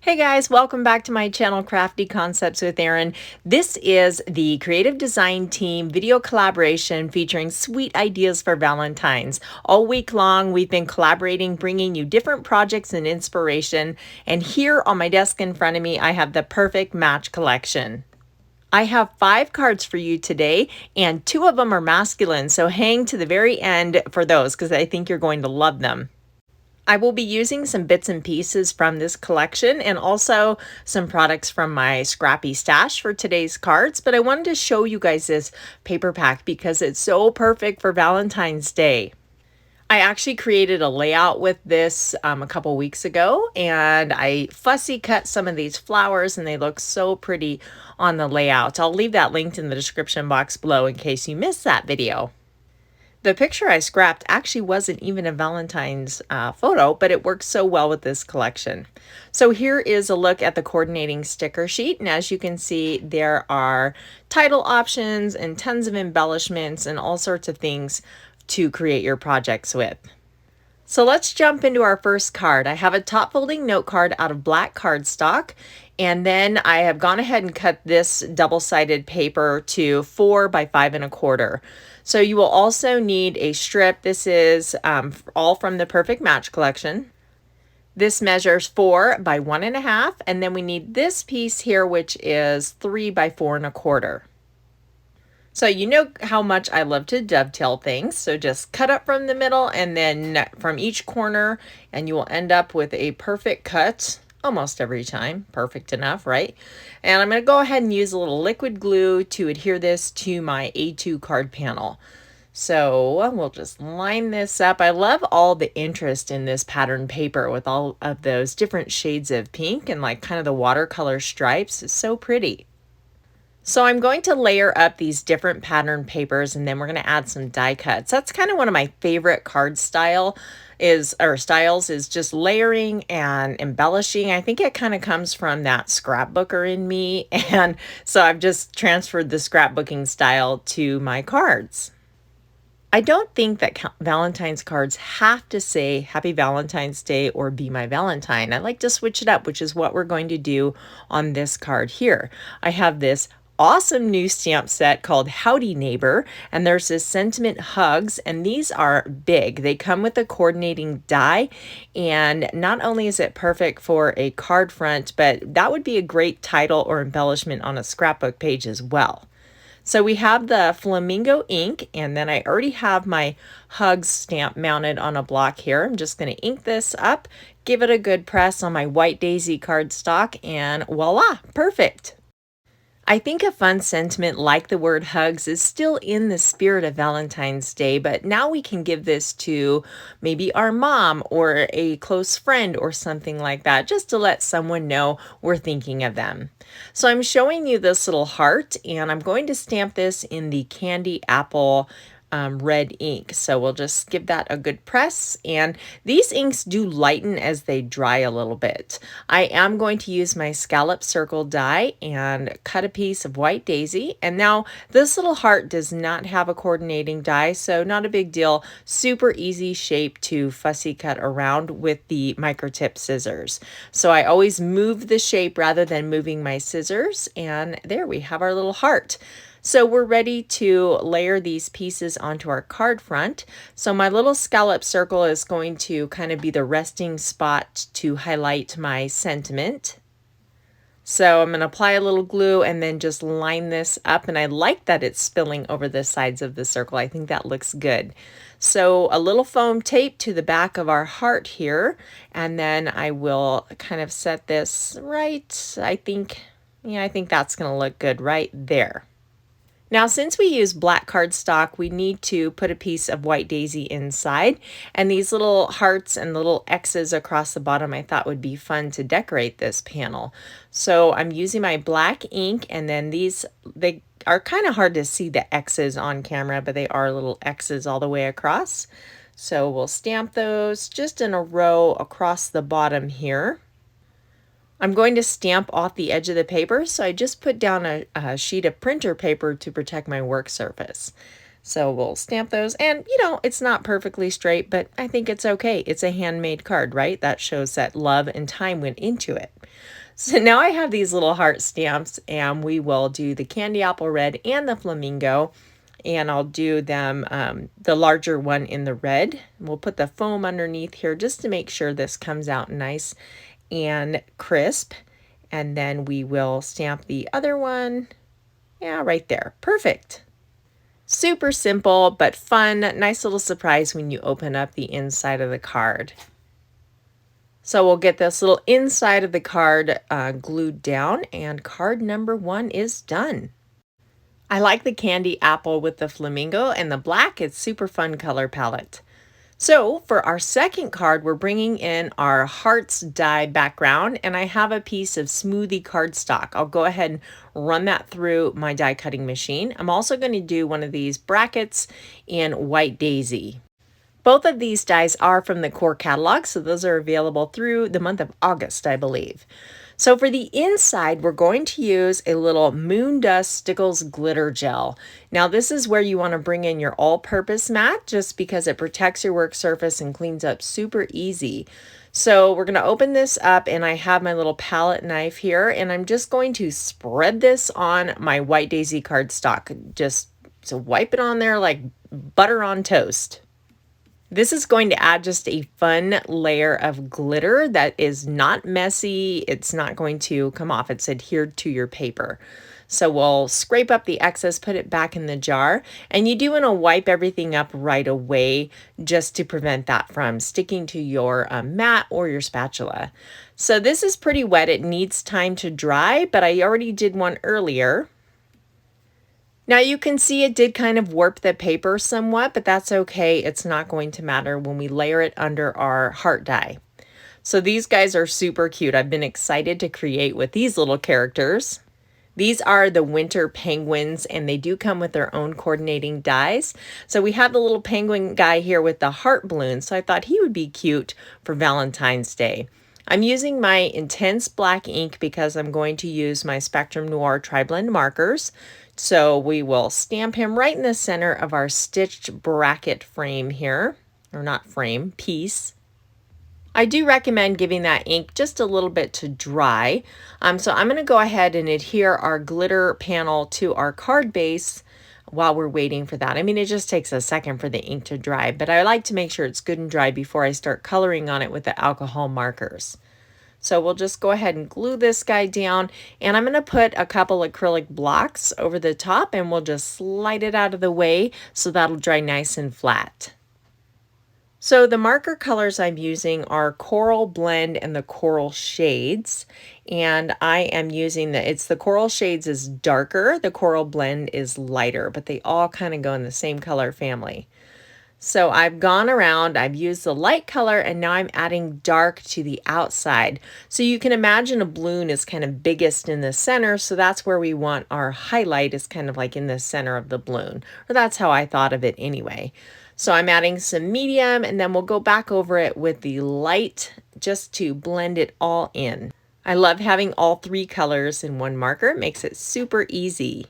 Hey guys, welcome back to my channel, Crafty Concepts with Erin. This is the creative design team video collaboration featuring sweet ideas for Valentine's. All week long, we've been collaborating, bringing you different projects and inspiration. And here on my desk in front of me, I have the perfect match collection. I have 5 cards for you today, and 2 of them are masculine, so hang to the very end for those because I think you're going to love them. I will be using some bits and pieces from this collection and also some products from my scrappy stash for today's cards, but I wanted to show you guys this paper pack because it's so perfect for Valentine's Day. I actually created a layout with this a couple weeks ago, and I fussy cut some of these flowers and they look so pretty on the layout. I'll leave that linked in the description box below in case you missed that video. The picture I scrapped actually wasn't even a Valentine's photo, but it works so well with this collection. So here is a look at the coordinating sticker sheet. And as you can see, there are title options and tons of embellishments and all sorts of things to create your projects with. So let's jump into our first card. I have a top folding note card out of black cardstock, and then I have gone ahead and cut this double-sided paper to 4 by 5 1/4. So you will also need a strip. This is all from the Perfect Match collection. This measures 4 by 1 1/2, and then we need this piece here, which is 3 by 4 1/4. So you know how much I love to dovetail things. So just cut up from the middle and then from each corner, and you will end up with a perfect cut almost every time. Perfect enough, right? And I'm going to go ahead and use a little liquid glue to adhere this to my A2 card panel. So we'll just line this up. I love all the interest in this pattern paper with all of those different shades of pink and like kind of the watercolor stripes. It's so pretty. So I'm going to layer up these different pattern papers, and then we're going to add some die cuts. That's kind of one of my favorite card styles is just layering and embellishing. I think it kind of comes from that scrapbooker in me, and so I've just transferred the scrapbooking style to my cards. I don't think that Valentine's cards have to say Happy Valentine's Day or Be My Valentine. I like to switch it up, which is what we're going to do on this card here. I have this awesome new stamp set called Howdy Neighbor, and there's this sentiment hugs, and these are big. They come with a coordinating die, and not only is it perfect for a card front, but that would be a great title or embellishment on a scrapbook page as well. So we have the Flamingo ink, and then I already have my hugs stamp mounted on a block here. I'm just going to ink this up, give it a good press on my white daisy cardstock, and voila, perfect. I think a fun sentiment like the word hugs is still in the spirit of Valentine's Day, but now we can give this to maybe our mom or a close friend or something like that, just to let someone know we're thinking of them. So I'm showing you this little heart, and I'm going to stamp this in the candy apple red ink. So we'll just give that a good press, and these inks do lighten as they dry a little bit. I am going to use my scallop circle die and cut a piece of white daisy, and now this little heart does not have a coordinating die, so not a big deal. Super easy shape to fussy cut around with the microtip scissors. So I always move the shape rather than moving my scissors, and there we have our little heart. So we're ready to layer these pieces onto our card front. So my little scallop circle is going to kind of be the resting spot to highlight my sentiment. So I'm going to apply a little glue and then just line this up. And I like that it's spilling over the sides of the circle. I think that looks good. So a little foam tape to the back of our heart here. And then I will kind of set this right. I think that's going to look good right there. Now, since we use black cardstock, we need to put a piece of white daisy inside, and these little hearts and little X's across the bottom I thought would be fun to decorate this panel. So I'm using my black ink, and then they are kind of hard to see the X's on camera, but they are little X's all the way across. So we'll stamp those just in a row across the bottom here. I'm going to stamp off the edge of the paper, so I just put down a sheet of printer paper to protect my work surface. So we'll stamp those, and you know, it's not perfectly straight, but I think it's okay. It's a handmade card, right? That shows that love and time went into it. So now I have these little heart stamps, and we will do the candy apple red and the flamingo, and I'll do them, the larger one in the red. We'll put the foam underneath here just to make sure this comes out nice and crisp, and then we will stamp the other one. Yeah, right there. Perfect. Super simple, but fun. Nice little surprise when you open up the inside of the card. So we'll get this little inside of the card glued down, and card number 1 is done. I like the candy apple with the flamingo and the black. It's super fun color palette. So for our second card, we're bringing in our hearts die background, and I have a piece of Smoothie Cardstock. I'll go ahead and run that through my die cutting machine. I'm also going to do one of these brackets in White Daisy. Both of these dies are from the core catalog, so those are available through the month of August, I believe. So for the inside, we're going to use a little Moon Dust Stickles glitter gel. Now this is where you want to bring in your all-purpose mat, just because it protects your work surface and cleans up super easy. So we're going to open this up, and I have my little palette knife here, and I'm just going to spread this on my White Daisy cardstock, just to wipe it on there like butter on toast. This is going to add just a fun layer of glitter that is not messy. It's not going to come off. It's adhered to your paper. So we'll scrape up the excess, put it back in the jar, and you do want to wipe everything up right away just to prevent that from sticking to your mat or your spatula. So this is pretty wet. It needs time to dry, but I already did one earlier. Now you can see it did kind of warp the paper somewhat, but that's okay. It's not going to matter when we layer it under our heart die. So these guys are super cute. I've been excited to create with these little characters. These are the winter penguins, and they do come with their own coordinating dies. So we have the little penguin guy here with the heart balloon, so I thought he would be cute for Valentine's Day. I'm using my intense black ink because I'm going to use my Spectrum Noir Tri-Blend markers. So we will stamp him right in the center of our stitched bracket frame here, or not frame, piece. I do recommend giving that ink just a little bit to dry. So I'm going to go ahead and adhere our glitter panel to our card base while we're waiting for that. I mean, it just takes a second for the ink to dry, but I like to make sure it's good and dry before I start coloring on it with the alcohol markers. So we'll just go ahead and glue this guy down, and I'm going to put a couple acrylic blocks over the top, and we'll just slide it out of the way so that'll dry nice and flat. So the marker colors I'm using are Coral Blend and the Coral Shades, and I am using the Coral Shades is darker, the Coral Blend is lighter, but they all kind of go in the same color family. So I've gone around, I've used the light color, and now I'm adding dark to the outside. So you can imagine a balloon is kind of biggest in the center, so that's where we want our highlight, is kind of like in the center of the balloon. Or that's how I thought of it anyway. So I'm adding some medium, and then we'll go back over it with the light just to blend it all in. I love having all 3 colors in one marker. It makes it super easy.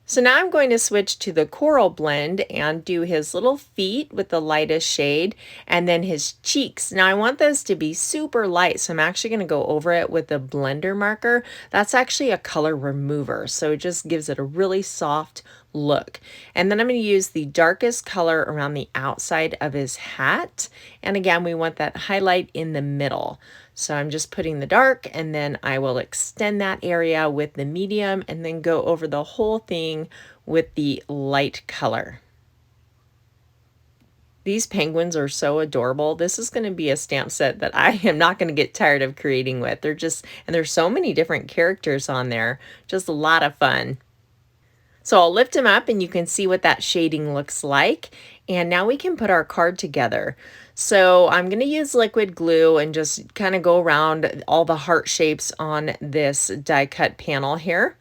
So now I'm going to switch to the Coral Blend and do his little feet with the lightest shade, and then his cheeks. Now I want those to be super light, so I'm actually going to go over it with the blender marker. That's actually a color remover, so it just gives it a really soft look. And then I'm going to use the darkest color around the outside of his hat, and again we want that highlight in the middle. So I'm just putting the dark, and then I will extend that area with the medium, and then go over the whole thing with the light color. These penguins are so adorable. This is going to be a stamp set that I am not going to get tired of creating with. And there's so many different characters on there. Just a lot of fun. So I'll lift him up, and you can see what that shading looks like. And now we can put our card together. So I'm going to use liquid glue and just kind of go around all the heart shapes on this die cut panel here.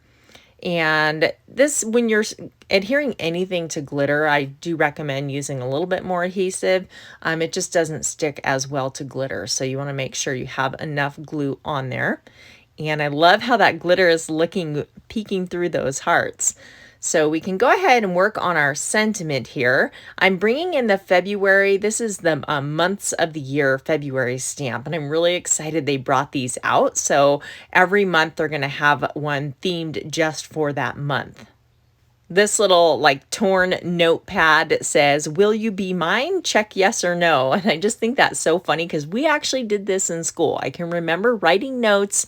And this, when you're adhering anything to glitter, I do recommend using a little bit more adhesive. It just doesn't stick as well to glitter. So you want to make sure you have enough glue on there. And I love how that glitter is peeking through those hearts. So we can go ahead and work on our sentiment here. I'm bringing in the February. This is the months of the year February stamp, and I'm really excited they brought these out. So every month they're going to have one themed just for that month. This little like torn notepad says, "Will you be mine? Check yes or no." And I just think that's so funny because we actually did this in school. I can remember writing notes,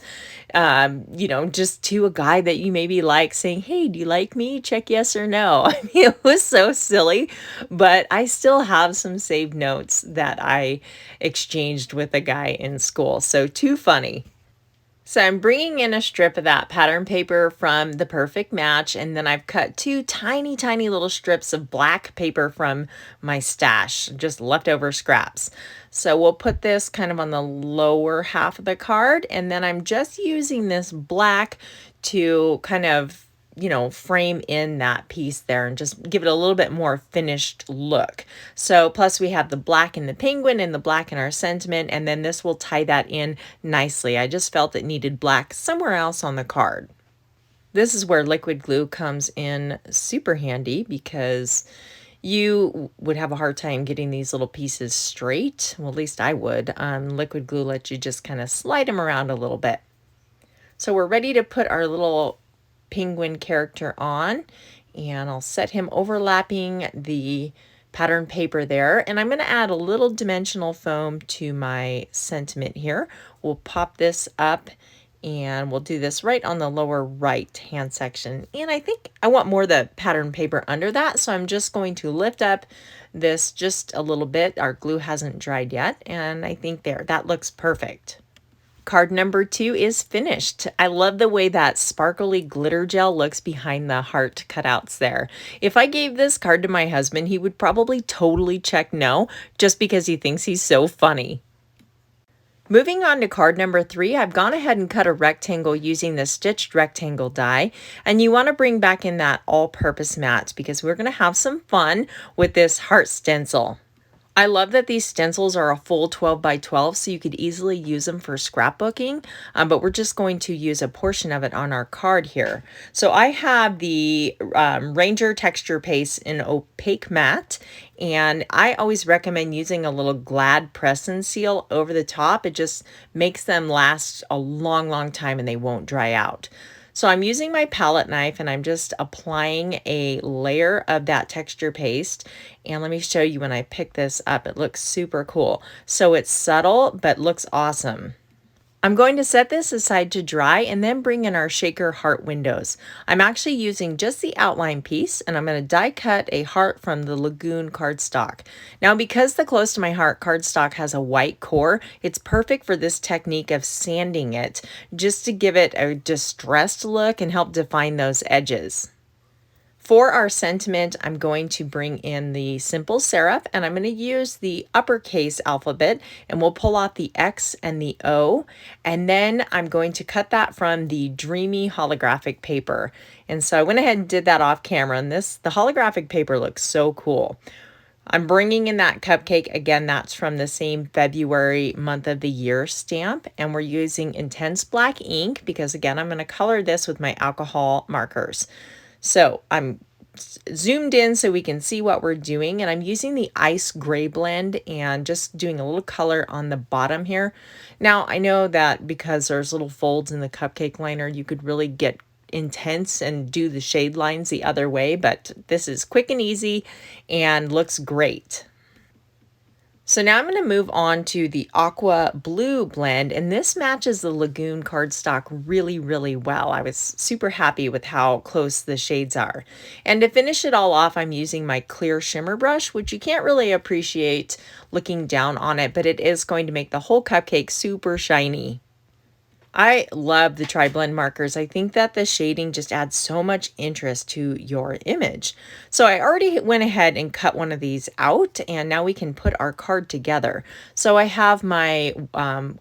just to a guy that you maybe like, saying, "Hey, do you like me? Check yes or no." I mean, it was so silly, but I still have some saved notes that I exchanged with a guy in school. So too funny. So I'm bringing in a strip of that pattern paper from the Perfect Match, and then I've cut two tiny, tiny little strips of black paper from my stash, just leftover scraps. So we'll put this kind of on the lower half of the card, and then I'm just using this black to kind of frame in that piece there and just give it a little bit more finished look. So plus we have the black in the penguin and the black in our sentiment, and then this will tie that in nicely. I just felt it needed black somewhere else on the card. This is where liquid glue comes in super handy because you would have a hard time getting these little pieces straight. Well, at least I would. Liquid glue lets you just kind of slide them around a little bit. So we're ready to put our little penguin character on, and I'll set him overlapping the pattern paper there, and I'm going to add a little dimensional foam to my sentiment here. We'll pop this up and we'll do this right on the lower right hand section, and I think I want more of the pattern paper under that, so I'm just going to lift up this just a little bit. Our glue hasn't dried yet, and I think that looks perfect. Card number 2 is finished. I love the way that sparkly glitter gel looks behind the heart cutouts there. If I gave this card to my husband, he would probably totally check no, just because he thinks he's so funny. Moving on to card number 3, I've gone ahead and cut a rectangle using the stitched rectangle die, and you want to bring back in that all-purpose mat because we're going to have some fun with this heart stencil. I love that these stencils are a full 12 by 12, so you could easily use them for scrapbooking, but we're just going to use a portion of it on our card here. So I have the Ranger texture paste in opaque matte, and I always recommend using a little Glad press and seal over the top. It just makes them last a long, long time and they won't dry out. So I'm using my palette knife and I'm just applying a layer of that texture paste. And let me show you when I pick this up, it looks super cool. So it's subtle, but looks awesome. I'm going to set this aside to dry and then bring in our shaker heart windows. I'm actually using just the outline piece, and I'm going to die cut a heart from the Lagoon cardstock. Now, because the Close to My Heart cardstock has a white core, it's perfect for this technique of sanding it just to give it a distressed look and help define those edges. For our sentiment, I'm going to bring in the simple serif, and I'm going to use the uppercase alphabet, and we'll pull out the X and the O, and then I'm going to cut that from the dreamy holographic paper. And so I went ahead and did that off camera, and the holographic paper looks so cool. I'm bringing in that cupcake. Again, that's from the same February month of the year stamp, and we're using intense black ink because, again, I'm going to color this with my alcohol markers. So I'm zoomed in so we can see what we're doing, and I'm using the ice gray blend and just doing a little color on the bottom here. Now I know that because there's little folds in the cupcake liner, you could really get intense and do the shade lines the other way, but this is quick and easy and looks great. So now I'm going to move on to the aqua blue blend, and this matches the Lagoon cardstock really, really well. I was super happy with how close the shades are. And to finish it all off, I'm using my clear shimmer brush, which you can't really appreciate looking down on it, but it is going to make the whole cupcake super shiny. I love the tri-blend markers. I think that the shading just adds so much interest to your image. So I already went ahead and cut one of these out, and now we can put our card together. So I have my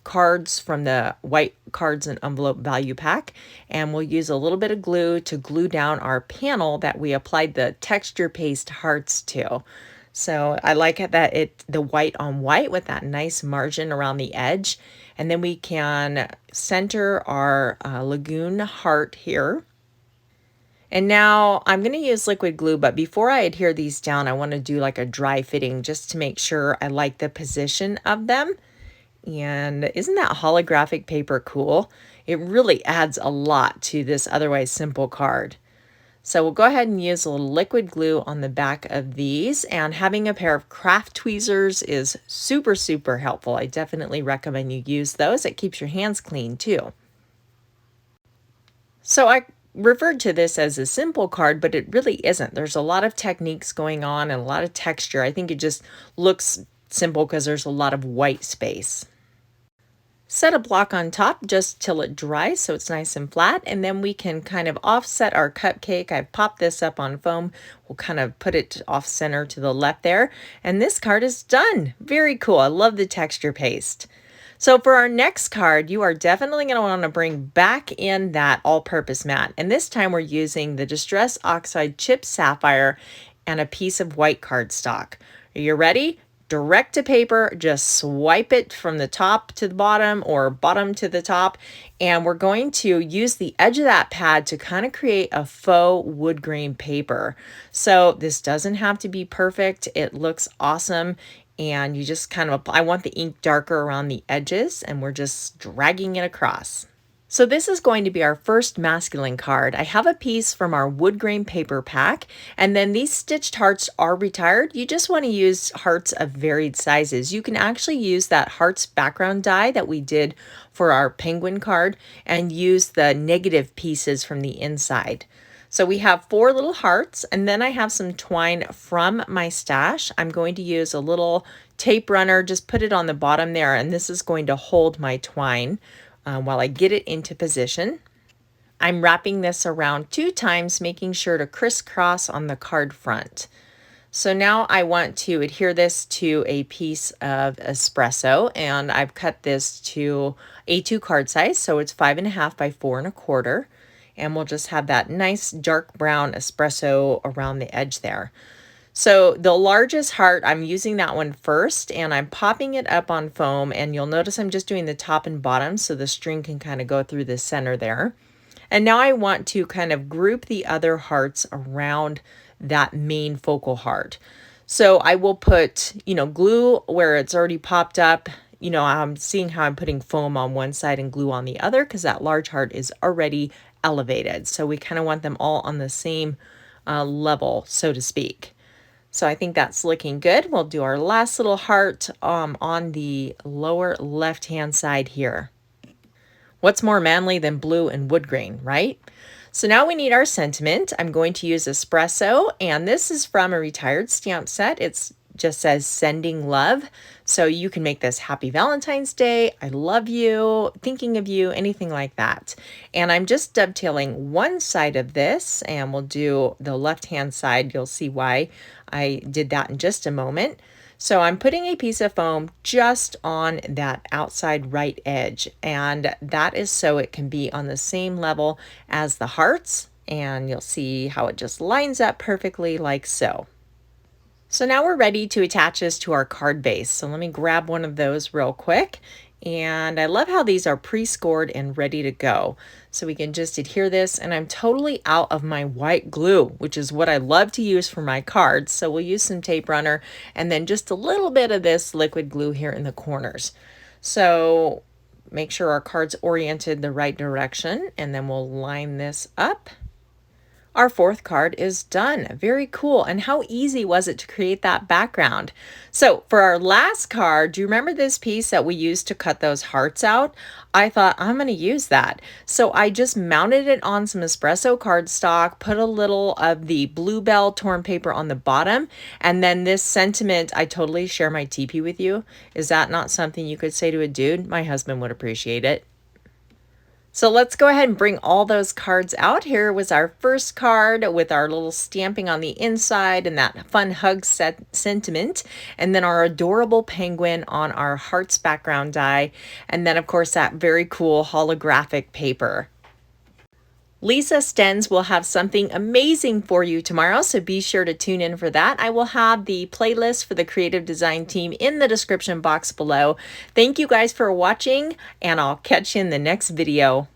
cards from the white cards and envelope value pack, and we'll use a little bit of glue to glue down our panel that we applied the texture paste hearts to. So I like that the white on white with that nice margin around the edge. And then we can center our Lagoon heart here. And now I'm going to use liquid glue, but before I adhere these down, I want to do like a dry fitting just to make sure I like the position of them. And isn't that holographic paper cool? It really adds a lot to this otherwise simple card. So we'll go ahead and use a little liquid glue on the back of these, and having a pair of craft tweezers is super, super helpful. I definitely recommend you use those. It keeps your hands clean too. So I referred to this as a simple card, but it really isn't. There's a lot of techniques going on and a lot of texture. I think it just looks simple because there's a lot of white space. Set a block on top just till it dries so it's nice and flat, and then we can kind of offset our cupcake. I've popped this up on foam. We'll kind of put it off center to the left there, and this card is done. Very cool. I love the texture paste. So for our next card, you are definitely going to want to bring back in that all-purpose mat, and this time we're using the Distress Oxide Chipped Sapphire and a piece of white cardstock. Are you ready? Direct to paper, just swipe it from the top to the bottom or bottom to the top, and we're going to use the edge of that pad to kind of create a faux wood grain paper. So this doesn't have to be perfect. It looks awesome, and you just kind of, I want the ink darker around the edges, and we're just dragging it across. So this is going to be our first masculine card. I have a piece from our wood grain paper pack, and then these stitched hearts are retired. You just want to use hearts of varied sizes. You can actually use that hearts background die that we did for our penguin card and use the negative pieces from the inside. So we have 4 little hearts, and then I have some twine from my stash. I'm going to use a little tape runner, just put it on the bottom there, and this is going to hold my twine while I get it into position. I'm wrapping this around 2 times, making sure to crisscross on the card front. So now I want to adhere this to a piece of espresso, and I've cut this to A2 card size, so it's 5.5 by 4.25, and we'll just have that nice dark brown espresso around the edge there. So the largest heart, I'm using that one first, and I'm popping it up on foam, and you'll notice I'm just doing the top and bottom so the string can kind of go through the center there. And now I want to kind of group the other hearts around that main focal heart. So I will put, glue where it's already popped up. I'm seeing how I'm putting foam on one side and glue on the other because that large heart is already elevated. So we kind of want them all on the same level, so to speak. So I think that's looking good. We'll do our last little heart on the lower left-hand side here. What's more manly than blue and wood grain, right? So now we need our sentiment. I'm going to use espresso, and this is from a retired stamp set. It just says sending love. So you can make this Happy Valentine's Day, I love you, thinking of you, anything like that. And I'm just dovetailing one side of this, and we'll do the left-hand side. You'll see why I did that in just a moment. So I'm putting a piece of foam just on that outside right edge, and that is so it can be on the same level as the hearts, and you'll see how it just lines up perfectly like so. So now we're ready to attach this to our card base. So let me grab one of those real quick. And I love how these are pre-scored and ready to go. So we can just adhere this, and I'm totally out of my white glue, which is what I love to use for my cards. So we'll use some tape runner and then just a little bit of this liquid glue here in the corners. So make sure our card's oriented the right direction, and then we'll line this up. Our 4th card is done. Very cool. And how easy was it to create that background? So for our last card, do you remember this piece that we used to cut those hearts out? I thought I'm going to use that. So I just mounted it on some espresso cardstock, put a little of the bluebell torn paper on the bottom, and then this sentiment, I totally share my teepee with you. Is that not something you could say to a dude? My husband would appreciate it. So let's go ahead and bring all those cards out. Here was our first card with our little stamping on the inside and that fun hug sentiment. And then our adorable penguin on our hearts background die. And then, of course, that very cool holographic paper. Lisa Stens will have something amazing for you tomorrow, so be sure to tune in for that. I will have the playlist for the creative design team in the description box below. Thank you guys for watching, and I'll catch you in the next video.